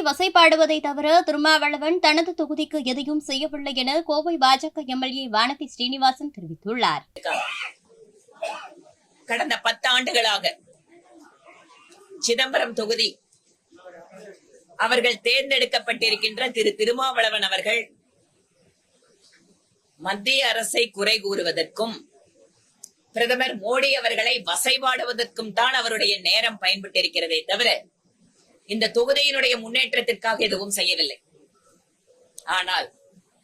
வசைபாடுவதை தவிர திருமாவளவன் தனது தொகுதிக்கு எதையும் செய்யவில்லை என கோவை பாஜக எம்எல்ஏ வானதி ஸ்ரீனிவாசன் தெரிவித்துள்ளார். கடந்த 10 ஆண்டுகளாக சிதம்பரம் தொகுதி அவர்கள் தேர்ந்தெடுக்கப்பட்டிருக்கின்ற திரு திருமாவளவன் அவர்கள் மத்திய அரசை குறை கூறுவதற்கும் பிரதமர் மோடி அவர்களை வசைபாடுவதற்கும் தான் அவருடைய நேரம் பயன்பட்டிருக்கிறதே தவிர இந்த தொகுதியினுடைய முன்னேற்றத்திற்காக எதுவும் செய்யவில்லை. ஆனால்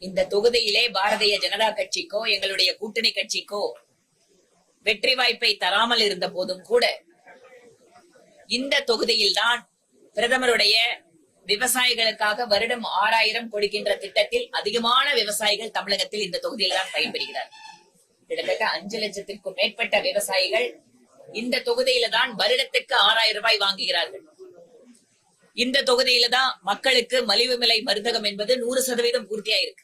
இந்த தொகுதியிலே பாரதிய ஜனதா கட்சிக்கோ எங்களுடைய கூட்டணி கட்சிக்கோ வெற்றி வாய்ப்பை தராமல் இருந்த போதும் கூட இந்த தொகுதியில்தான் பிரதமருடைய விவசாயிகளுக்காக வருடம் 6000 கொடுக்கின்ற திட்டத்தில் அதிகமான விவசாயிகள் தமிழகத்தில் இந்த தொகுதியில் தான் பயன்பெறுகிறார். கிட்டத்தட்ட 5 லட்சத்திற்கும் மேற்பட்ட விவசாயிகள் இந்த தொகுதியில தான் வருடத்துக்கு 6000 ரூபாய் வாங்குகிறார்கள். இந்த தொகுதியில தான் மக்களுக்கு மலிவு விலை மருந்தகம் என்பது 100% பூர்த்தியாயிருக்கு.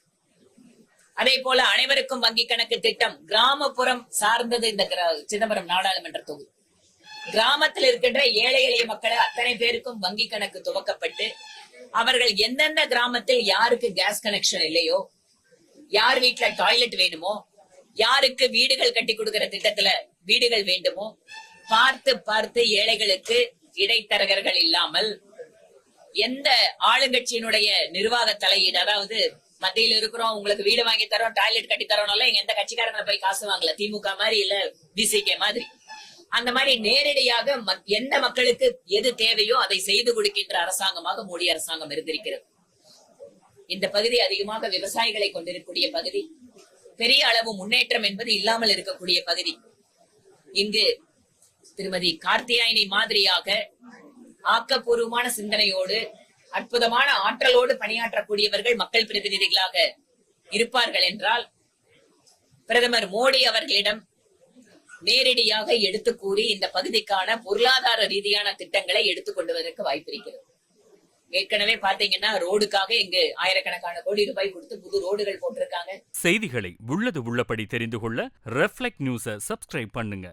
அதே போல அனைவருக்கும் வங்கி கணக்கு திட்டம் கிராமப்புறம் சார்ந்தது. இந்த சிதம்பரம் நாடாளுமன்ற தொகுதி கிராமத்தில் இருக்கின்ற ஏழை எளிய மக்களை அத்தனை பேருக்கும் வங்கி கணக்கு துவக்கப்பட்டு அவர்கள் எந்தெந்த கிராமத்தில் யாருக்கு கேஸ் கனெக்ஷன் இல்லையோ, யார் வீட்டுல டாய்லெட் வேணுமோ, யாருக்கு வீடுகள் கட்டி கொடுக்கிற திட்டத்துல வீடுகள் வேண்டுமோ பார்த்து பார்த்து ஏழைகளுக்கு இடைத்தரகர்கள் இல்லாமல் எந்த ஆளுங்கட்சியினுடைய நிர்வாக தலையீடு, அதாவது மத்தியில் இருக்கிறோம் உங்களுக்கு வீடு வாங்கி தரோம் டாய்லெட் கட்டி தரோம்னால எந்த கட்சிக்காரங்களை போய் காசு வாங்கல, திமுக மாதிரி இல்ல பிசிகே மாதிரி, அந்த மாதிரி நேரடியாக எந்த மக்களுக்கு எது தேவையோ அதை செய்து கொடுக்கின்ற அரசாங்கமாக மோடி அரசாங்கம் இருந்திருக்கிறது. இந்த பகுதி அதிகமாக விவசாயிகளை கொண்டிருக்கக்கூடிய பகுதி, பெரிய அளவு முன்னேற்றம் என்பது இல்லாமல் இருக்கக்கூடிய பகுதி. இங்கு திருமதி கார்த்தியாயினி மாதிரியாக ஆக்கப்பூர்வமான சிந்தனையோடு அற்புதமான ஆற்றலோடு பணியாற்றக்கூடியவர்கள் மக்கள் பிரதிநிதிகளாக இருப்பார்கள் என்றால் பிரதமர் மோடி அவர்களிடம் நேரடியாக எடுத்து கூறி இந்த பகுதிக்கான பொருளாதார ரீதியான திட்டங்களை எடுத்துக் கொண்டுவதற்கு வாய்ப்பு இருக்கிறது. ஏற்கனவே பாத்தீங்கன்னா ரோடுக்காக இங்கு ஆயிரக்கணக்கான கோடி ரூபாய் கொடுத்து புது ரோடுகள் போட்டிருக்காங்க. செய்திகளை உள்ளது உள்ளபடி தெரிந்து கொள்ள ரெஃப்ளெக்ட் நியூஸை சப்ஸ்கிரைப் பண்ணுங்க.